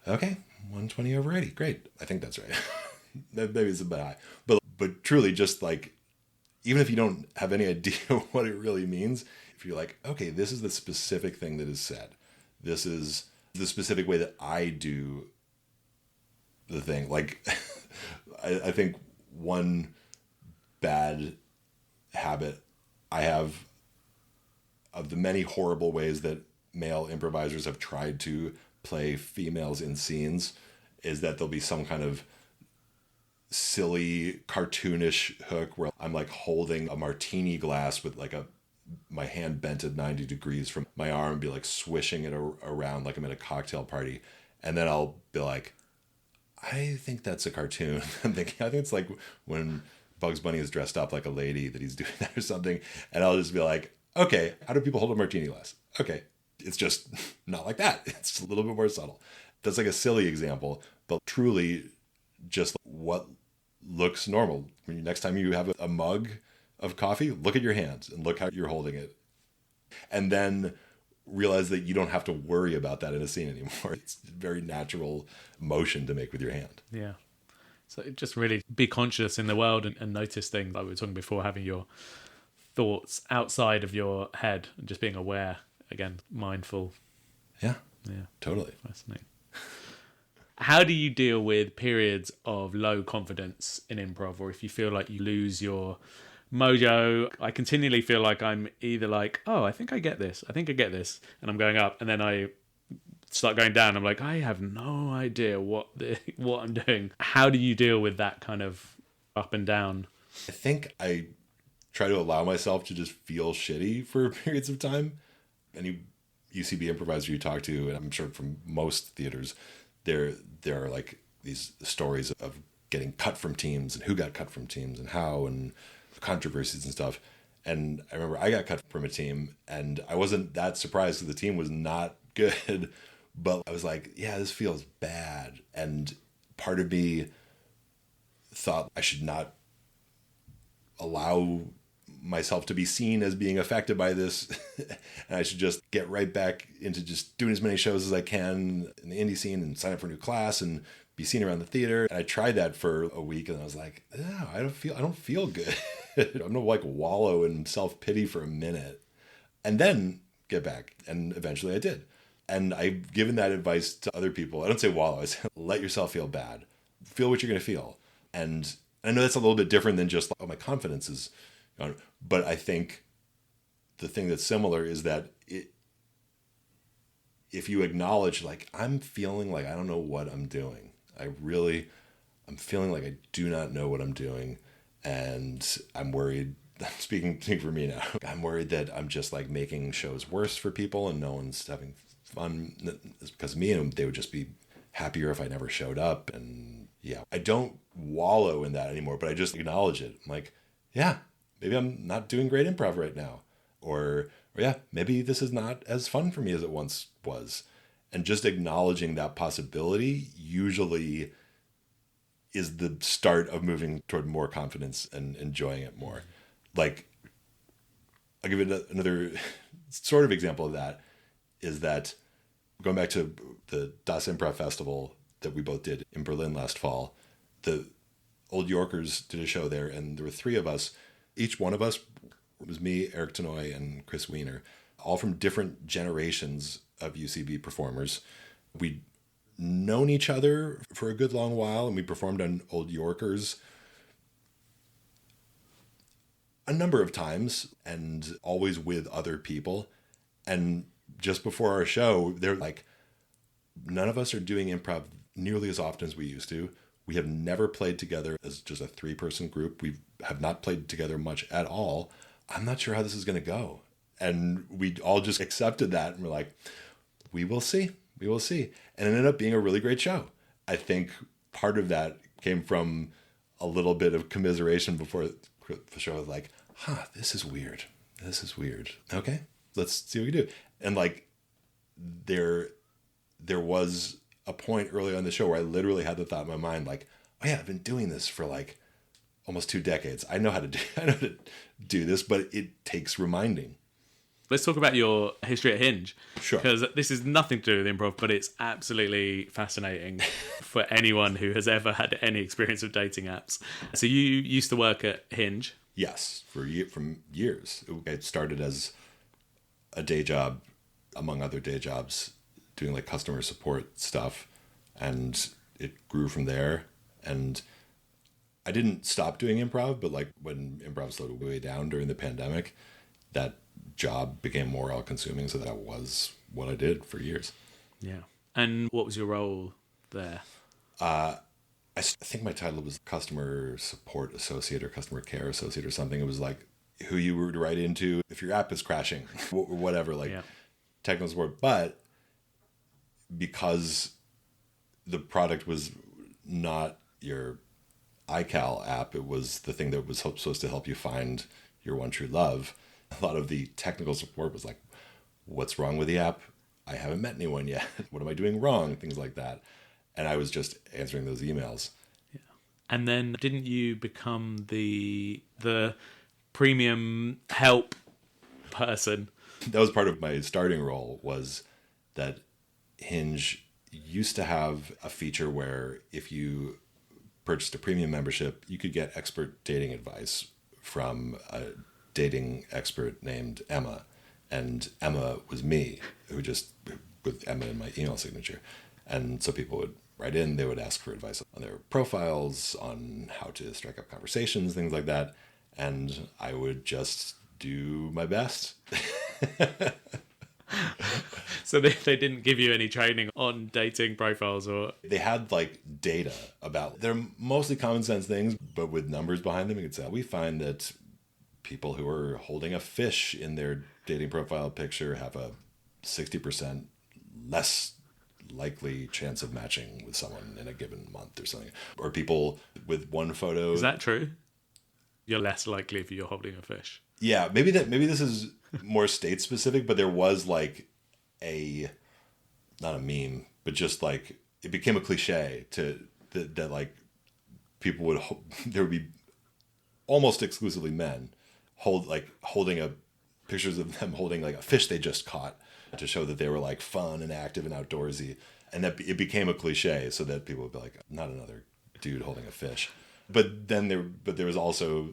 okay, 120/80. Great. I think that's right. Maybe it's a bit high. But truly just like, even if you don't have any idea what it really means, if you're like, okay, this is the specific thing that is said. This is the specific way that I do the thing. Like, I think one bad habit I have, of the many horrible ways that male improvisers have tried to play females in scenes, is that there'll be some kind of silly cartoonish hook where I'm like holding a martini glass with like my hand bent at 90 degrees from my arm, and be like swishing it around like I'm at a cocktail party. And then I'll be like, I think that's a cartoon. I think it's like when Bugs Bunny is dressed up like a lady that he's doing that or something. And I'll just be like, okay, how do people hold a martini glass? Okay, it's just not like that. It's a little bit more subtle. That's like a silly example, but truly just what looks normal. Next time you have a mug of coffee, look at your hands and look how you're holding it. And then realize that you don't have to worry about that in a scene anymore. It's a very natural motion to make with your hand. Yeah. So just really be conscious in the world and notice things, like we were talking before, having your thoughts outside of your head and just being aware, again, mindful. Yeah. Yeah. Totally. Fascinating. How do you deal with periods of low confidence in improv, or if you feel like you lose your mojo? I continually feel like I'm either like, oh, I think I get this, and I'm going up, and then I start going down. I'm like, I have no idea what I'm doing. How do you deal with that kind of up and down? I think I try to allow myself to just feel shitty for periods of time. Any UCB improviser you talk to, and I'm sure from most theaters, there are like these stories of getting cut from teams and who got cut from teams and how, and controversies and stuff. And I remember I got cut from a team, and I wasn't that surprised because the team was not good, but I was like, yeah, this feels bad. And part of me thought I should not allow myself to be seen as being affected by this, and I should just get right back into just doing as many shows as I can in the indie scene and sign up for a new class and be seen around the theater. And I tried that for a week, and I was like, no, I don't feel good. I'm gonna like wallow in self-pity for a minute and then get back. And eventually I did. And I've given that advice to other people. I don't say wallow, I say let yourself feel bad. Feel what you're gonna feel. And I know that's a little bit different than just, oh, my confidence is gone. But I think the thing that's similar is that if you acknowledge, like, I'm feeling like I don't know what I'm doing. I'm feeling like I do not know what I'm doing. And I'm worried, I'm speaking for me now, I'm worried that I'm just like making shows worse for people and no one's having fun. It's because of me, and they would just be happier if I never showed up. And yeah, I don't wallow in that anymore, but I just acknowledge it. I'm like, yeah, maybe I'm not doing great improv right now. Or yeah, maybe this is not as fun for me as it once was. And just acknowledging that possibility usually is the start of moving toward more confidence and enjoying it more. Like, I'll give it another sort of example of that, is that going back to the Das Improv Festival that we both did in Berlin last fall, the Old Yorkers did a show there, and there were three of us. Each one of us, it was me, Eric Tenoy, and Chris Wiener, all from different generations of UCB performers. We'd known each other for a good long while, and we performed on Old Yorkers a number of times, and always with other people. And just before our show, they're like, none of us are doing improv nearly as often as we used to. We have never played together as just a 3-person group. We have not played together much at all. I'm not sure how this is going to go. And we all just accepted that. And we're like, we will see. We will see. And it ended up being a really great show. I think part of that came from a little bit of commiseration before the show. Like, this is weird. This is weird. Okay, let's see what we can do. And like, there was a point early on the show where I literally had the thought in my mind, like, oh yeah, I've been doing this for like almost 2 decades. I know how to do this, but it takes reminding. Let's talk about your history at Hinge. Sure. Because this is nothing to do with improv, but it's absolutely fascinating for anyone who has ever had any experience with dating apps. So you used to work at Hinge. Yes, from years. It started as a day job, among other day jobs, doing like customer support stuff, and it grew from there. And I didn't stop doing improv, but like when improv slowed way down during the pandemic, that job became more all-consuming, so that was what I did for years. Yeah. And what was your role there? I think my title was customer support associate or customer care associate or something. It was like who you were to write into if your app is crashing or whatever, like technical support. But because the product was not your iCal app, it was the thing that was supposed to help you find your one true love. A lot of the technical support was like, what's wrong with the app? I haven't met anyone yet. What am I doing wrong? Things like that. And I was just answering those emails. Yeah. And then didn't you become the premium help person? That was part of my starting role, was that Hinge used to have a feature where if you purchased a premium membership, you could get expert dating advice from a dating expert named Emma. And Emma was me, with Emma in my email signature. And so people would write in, they would ask for advice on their profiles, on how to strike up conversations, things like that. And I would just do my best. So they didn't give you any training on dating profiles? Or they had like data about, they're mostly common sense things, but with numbers behind them. You could say, we find that people who are holding a fish in their dating profile picture have a 60% less likely chance of matching with someone in a given month or something. Or people with one photo. Is that true? You're less likely if you're holding a fish. Yeah, maybe this is more state specific, but there was like not a meme, but just like it became a cliche that like people there would be almost exclusively men holding pictures of them holding like a fish they just caught to show that they were like fun and active and outdoorsy, and that it became a cliche so that people would be like, not another dude holding a fish. But there was also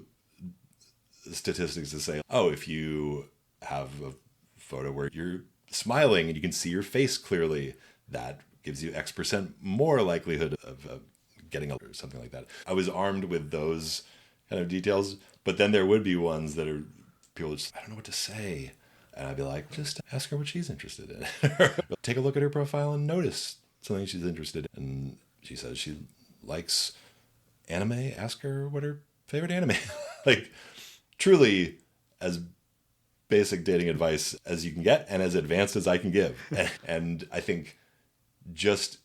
statistics to say, if you have a photo where you're smiling and you can see your face clearly, that gives you X% more likelihood of getting or something like that. I was armed with those kind of details, but then there would be ones that are people just, I don't know what to say. And I'd be like, just ask her what she's interested in. Take a look at her profile and notice something she's interested in. And she says she likes anime. Ask her what her favorite anime. Like, truly as basic dating advice as you can get and as advanced as I can give. And I think just,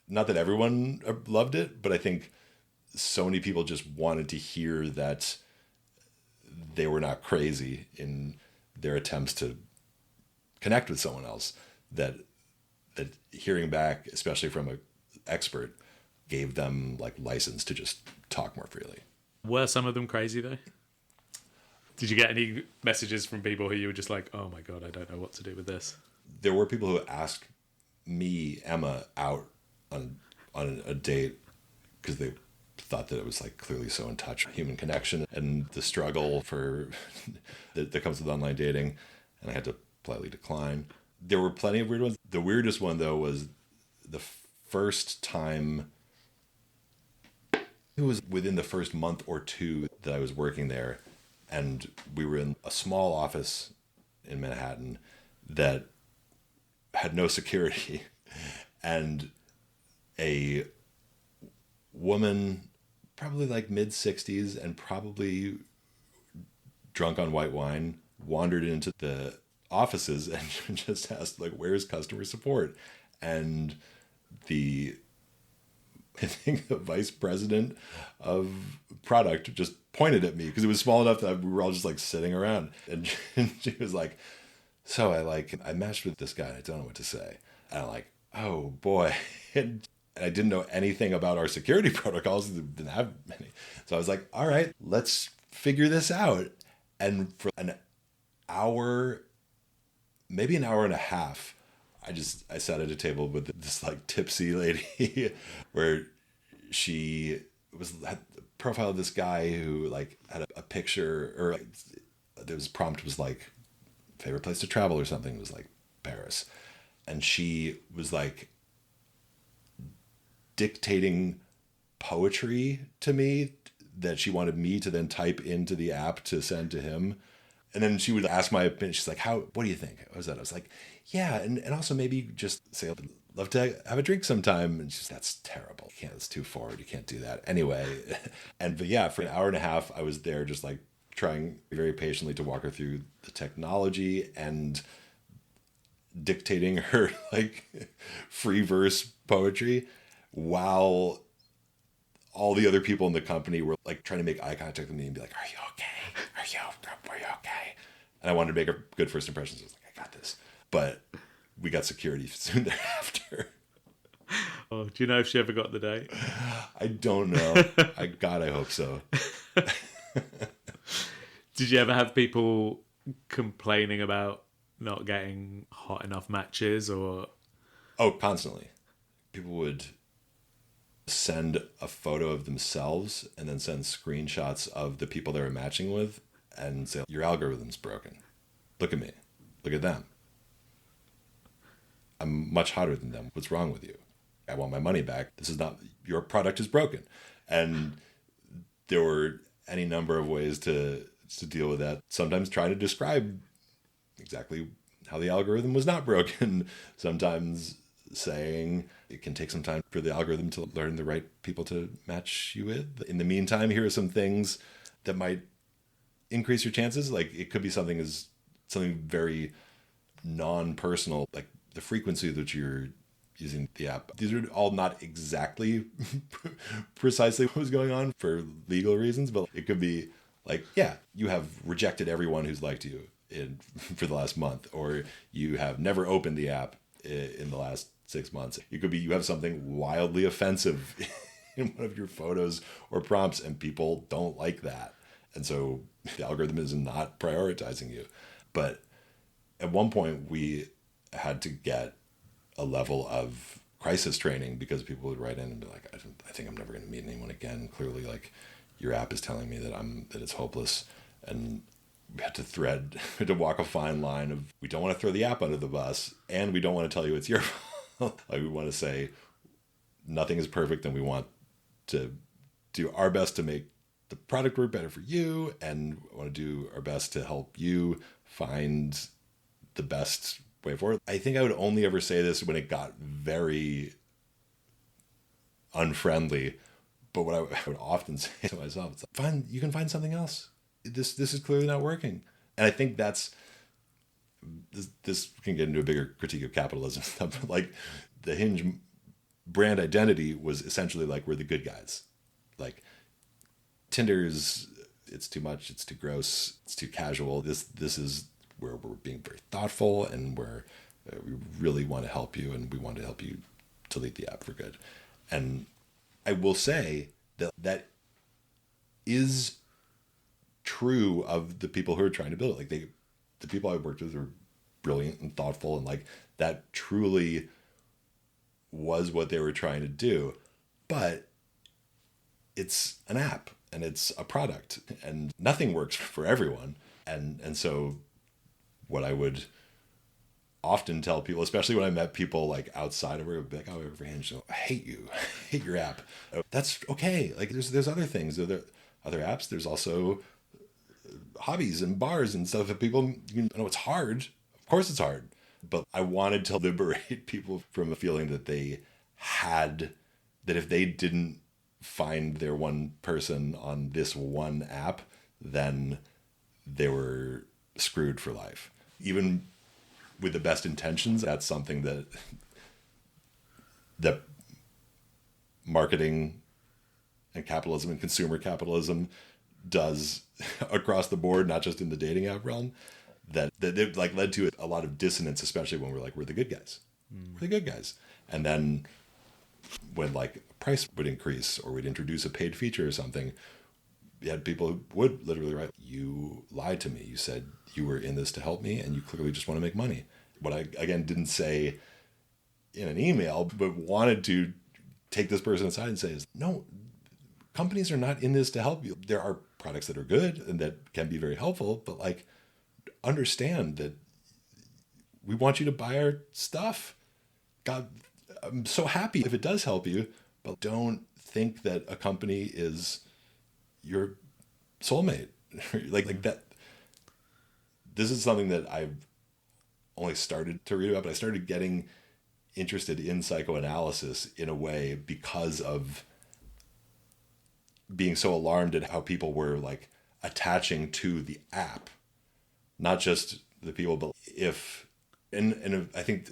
not that everyone loved it, but I think so many people just wanted to hear that they were not crazy in their attempts to connect with someone else, that hearing back, especially from an expert, gave them like license to just talk more freely. Were some of them crazy though? Did you get any messages from people who you were just like, oh my God, I don't know what to do with this? There were people who asked me, Emma, out on a date because they thought that it was like clearly so in touch with human connection and the struggle for that comes with online dating, and I had to politely decline. There were plenty of weird ones. The weirdest one though was the first time, it was within the first month or two that I was working there, And we were in a small office in Manhattan that had no security. And a woman, probably like mid-60s and probably drunk on white wine, wandered into the offices and just asked, like, where's customer support? And I think the vice president of product just pointed at me because it was small enough that we were all just like sitting around. And she was like, so I matched with this guy and I don't know what to say. And I'm like, oh boy. And I didn't know anything about our security protocols. Didn't have many. So I was like, all right, let's figure this out. And for an hour, maybe an hour and a half, I sat at a table with this like tipsy lady where she had the profile of this guy who like had a picture, or like, there was prompt was like favorite place to travel or something. It was like Paris. And she was like dictating poetry to me that she wanted me to then type into the app to send to him. And then she would ask my opinion. She's like, what do you think? What was that? I was like, yeah. And also maybe just say, I'd love to have a drink sometime. And she's, that's terrible. You can't, it's too forward. You can't do that. Anyway. But yeah, for an hour and a half, I was there just like trying very patiently to walk her through the technology and dictating her like free verse poetry while all the other people in the company were like trying to make eye contact with me and be like, are you okay? Are you okay? And I wanted to make a good first impression. So I was like, I got this. But we got security soon thereafter. Oh, do you know if she ever got the date? I don't know. I hope so. Did you ever have people complaining about not getting hot enough matches or? Oh, constantly. People would send a photo of themselves and then send screenshots of the people they were matching with and say, your algorithm's broken. Look at me. Look at them. I'm much hotter than them. What's wrong with you? I want my money back. This is not, your product is broken. And there were any number of ways to deal with that. Sometimes trying to describe exactly how the algorithm was not broken. Sometimes saying it can take some time for the algorithm to learn the right people to match you with. In the meantime, here are some things that might increase your chances. Like it could be something very non-personal, like the frequency that you're using the app. These are all not exactly precisely what was going on for legal reasons, but it could be like, yeah, you have rejected everyone who's liked you for the last month, or you have never opened the app in the last 6 months. It could be you have something wildly offensive in one of your photos or prompts and people don't like that. And so the algorithm is not prioritizing you. But at one point we had to get a level of crisis training because people would write in and be like, I think I'm never going to meet anyone again. Clearly, like, your app is telling me that it's hopeless. And we had to walk a fine line of, we don't want to throw the app under the bus and we don't want to tell you it's your fault. Like, we want to say nothing is perfect and we want to do our best to make the product work better for you, and we want to do our best to help you find the best way forward. I think I would only ever say this when it got very unfriendly, but what I would often say to myself, it's like, you can find something else. This is clearly not working. And I think this can get into a bigger critique of capitalism stuff, but like the Hinge brand identity was essentially like, we're the good guys. Like, Tinder's, it's too much, it's too gross, it's too casual. This is where we're being very thoughtful and where we really want to help you, and we want to help you delete the app for good. And I will say that is true of the people who are trying to build it. Like, the people I worked with are brilliant and thoughtful, and like that truly was what they were trying to do. But it's an app and it's a product, and nothing works for everyone. And so what I would often tell people, especially when I met people like outside of work, would be like, oh, over Hinge, so I hate you, I hate your app. That's okay. Like, there's other things, other apps. There's also hobbies and bars and stuff that people, you know, it's hard. Of course it's hard. But I wanted to liberate people from a feeling that they had, that if they didn't find their one person on this one app, then they were screwed for life. Even with the best intentions, that's something that marketing and capitalism and consumer capitalism does across the board, not just in the dating app realm, that it like led to a lot of dissonance, especially when we're the good guys. We're the good guys. And then when like price would increase or we'd introduce a paid feature or something, you had people who would literally write, you lied to me. You said you were in this to help me and you clearly just want to make money. What I, again, didn't say in an email, but wanted to take this person aside and say is, no, companies are not in this to help you. There are products that are good and that can be very helpful, but like, understand that we want you to buy our stuff. God, I'm so happy if it does help you, but don't think that a company is your soulmate. like that. This is something that I've only started to read about, but I started getting interested in psychoanalysis in a way because of being so alarmed at how people were like attaching to the app. Not just the people, but and I think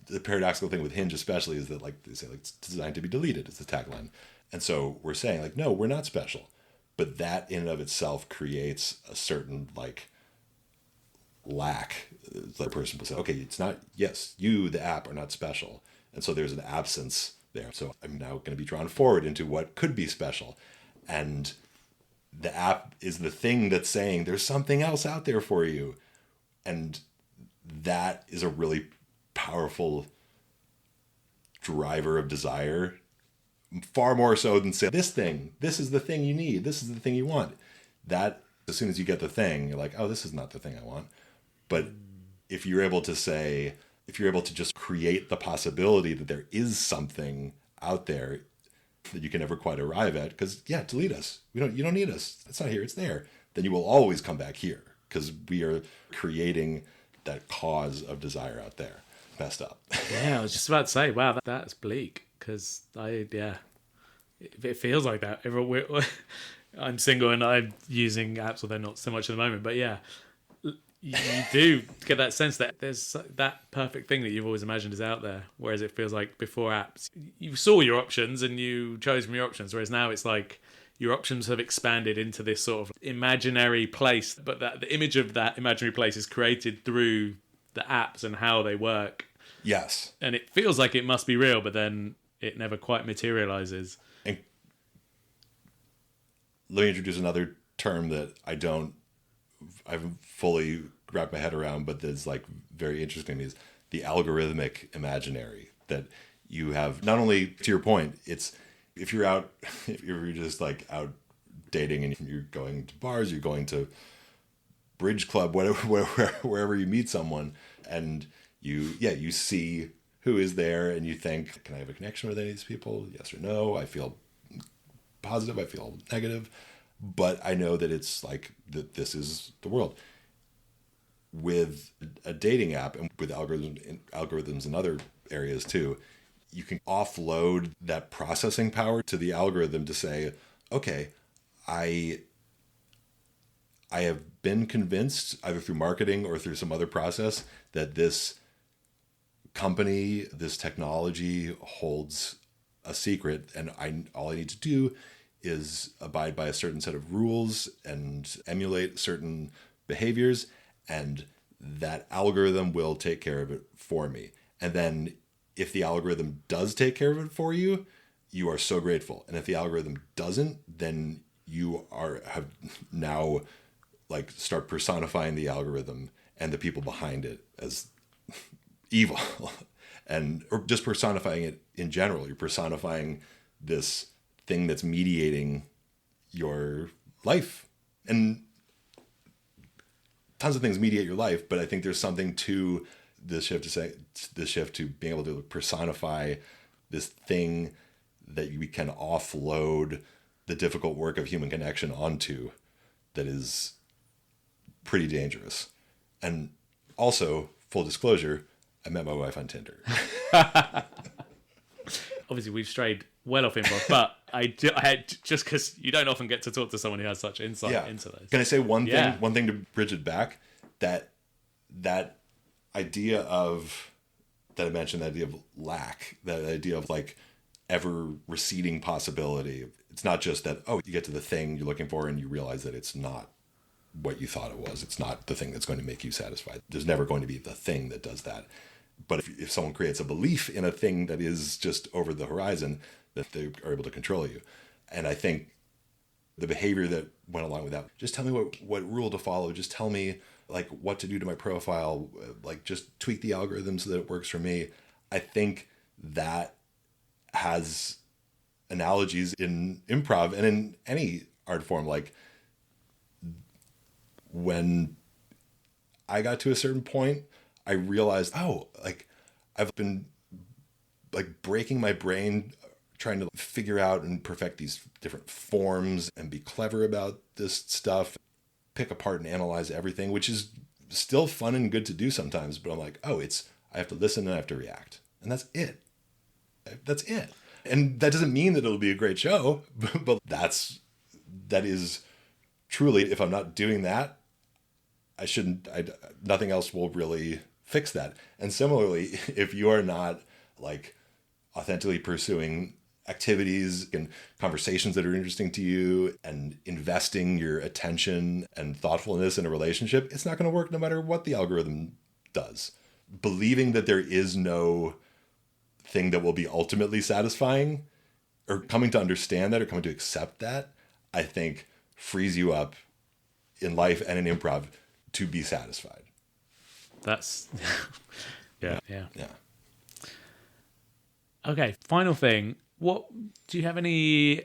the paradoxical thing with Hinge especially is that like they say like it's designed to be deleted. It's the tagline. And so we're saying like, no, we're not special. But that in and of itself creates a certain like lack. The person will say, okay, it's not, yes, you, the app, are not special. And so there's an absence there. So I'm now going to be drawn forward into what could be special. And the app is the thing that's saying there's something else out there for you. And that is a really powerful driver of desire, far more so than say, this is the thing you need, this is the thing you want. That, as soon as you get the thing, you're like, oh, this is not the thing I want. But if you're able to just create the possibility that there is something out there that you can never quite arrive at, because delete us. You don't need us. It's not here, it's there. Then you will always come back here because we are creating that cause of desire out there. Messed up. Yeah, I was just about to say, wow, that's bleak because it feels like that. I'm single and I'm using apps, although not so much at the moment. But yeah, you do get that sense that there's that perfect thing that you've always imagined is out there. Whereas it feels like before apps, you saw your options and you chose from your options. Whereas now it's like your options have expanded into this sort of imaginary place, but that the image of that imaginary place is created through the apps and how they work. Yes. And it feels like it must be real, but then it never quite materializes. And let me introduce another term that I haven't fully wrapped my head around, but that's like very interesting, is the algorithmic imaginary. That you have, not only, to your point, it's if you're just like out dating and you're going to bars, you're going to bridge club, wherever you meet someone, and you see who is there and you think, can I have a connection with any of these people? Yes or no? I feel positive, I feel negative, but I know that it's like that this is the world. With a dating app and with algorithms in other areas too, you can offload that processing power to the algorithm to say, okay, I have been convinced either through marketing or through some other process that this company, this technology holds a secret, and all I need to do is abide by a certain set of rules and emulate certain behaviors, and that algorithm will take care of it for me. And then if the algorithm does take care of it for you, you are so grateful. And if the algorithm doesn't, then you have now like start personifying the algorithm and the people behind it as evil, or just personifying it in general. You're personifying this thing that's mediating your life, and tons of things mediate your life. But I think there's something to this shift to being able to personify this thing that we can offload the difficult work of human connection onto, that is pretty dangerous. And also, full disclosure, I met my wife on Tinder. Obviously, we've strayed well off improv, but I had, just because you don't often get to talk to someone who has such insight into those. Can I say one thing? One thing to bridge it back, that idea of that I mentioned, that idea of lack, that idea of like ever receding possibility. It's not just that, oh, you get to the thing you're looking for and you realize that it's not what you thought it was. It's not the thing that's going to make you satisfied. There's never going to be the thing that does that. But if someone creates a belief in a thing that is just over the horizon, that they are able to control you. And I think the behavior that went along with that, just tell me what rule to follow. Just tell me like what to do to my profile, like just tweak the algorithm so that it works for me. I think that has analogies in improv and in any art form. Like when I got to a certain point, I realized, oh, like I've been like breaking my brain trying to figure out and perfect these different forms and be clever about this stuff, pick apart and analyze everything, which is still fun and good to do sometimes. But I'm like, oh, I have to listen and I have to react. And that's it. That's it. And that doesn't mean that it'll be a great show, but that is truly, if I'm not doing that, nothing else will really fix that. And similarly, if you are not like authentically pursuing activities and conversations that are interesting to you and investing your attention and thoughtfulness in a relationship, it's not going to work no matter what the algorithm does. Believing that there is no thing that will be ultimately satisfying, or coming to understand that or coming to accept that, I think frees you up in life and in improv to be satisfied. That's yeah. Okay, final thing. What do you have any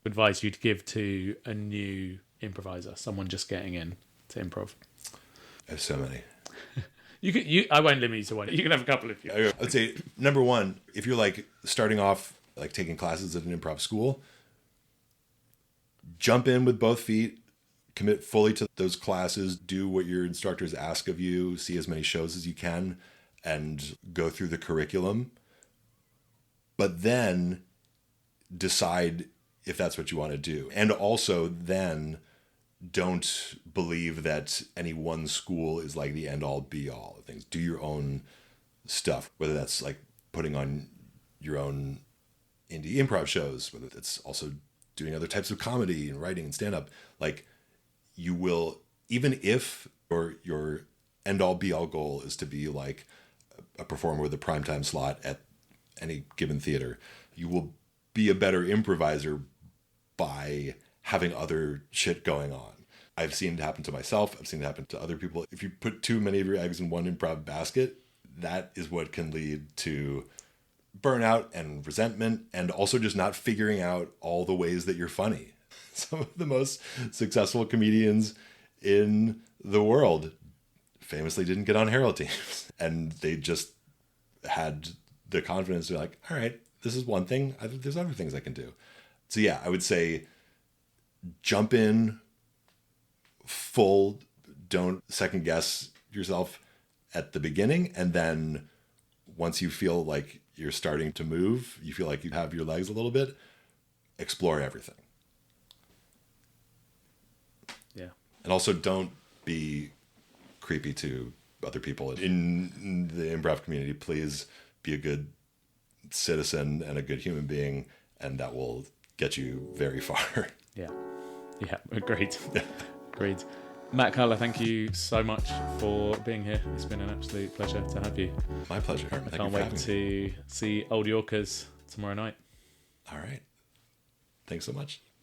advice you'd give to a new improviser, someone just getting in to improv? I have so many. I won't limit you to one. You can have a couple if you. I would say number one, if you're like starting off, like taking classes at an improv school, jump in with both feet, commit fully to those classes, do what your instructors ask of you, see as many shows as you can, and go through the curriculum. But then decide if that's what you want to do. And also then don't believe that any one school is like the end all be all of things. Do your own stuff, whether that's like putting on your own indie improv shows, whether it's also doing other types of comedy and writing and stand up. Like you will, even if your end all be all goal is to be like a performer with a primetime slot at any given theater, you will be a better improviser by having other shit going on. I've seen it happen to myself. I've seen it happen to other people. If you put too many of your eggs in one improv basket, that is what can lead to burnout and resentment, and also just not figuring out all the ways that you're funny. Some of the most successful comedians in the world famously didn't get on Herald teams, and they just had the confidence to be like, all right, this is one thing. There's other things I can do. So yeah, I would say jump in full. Don't second guess yourself at the beginning. And then once you feel like you're starting to move, you feel like you have your legs a little bit, explore everything. Yeah. And also don't be creepy to other people in the improv community. Please be a good citizen and a good human being, and that will get you very far. Yeah, agreed. Agreed. Matt Cutler, thank you so much for being here. It's been an absolute pleasure to have you. My pleasure. I can't wait to see Old Yorkers tomorrow night. All right. Thanks so much.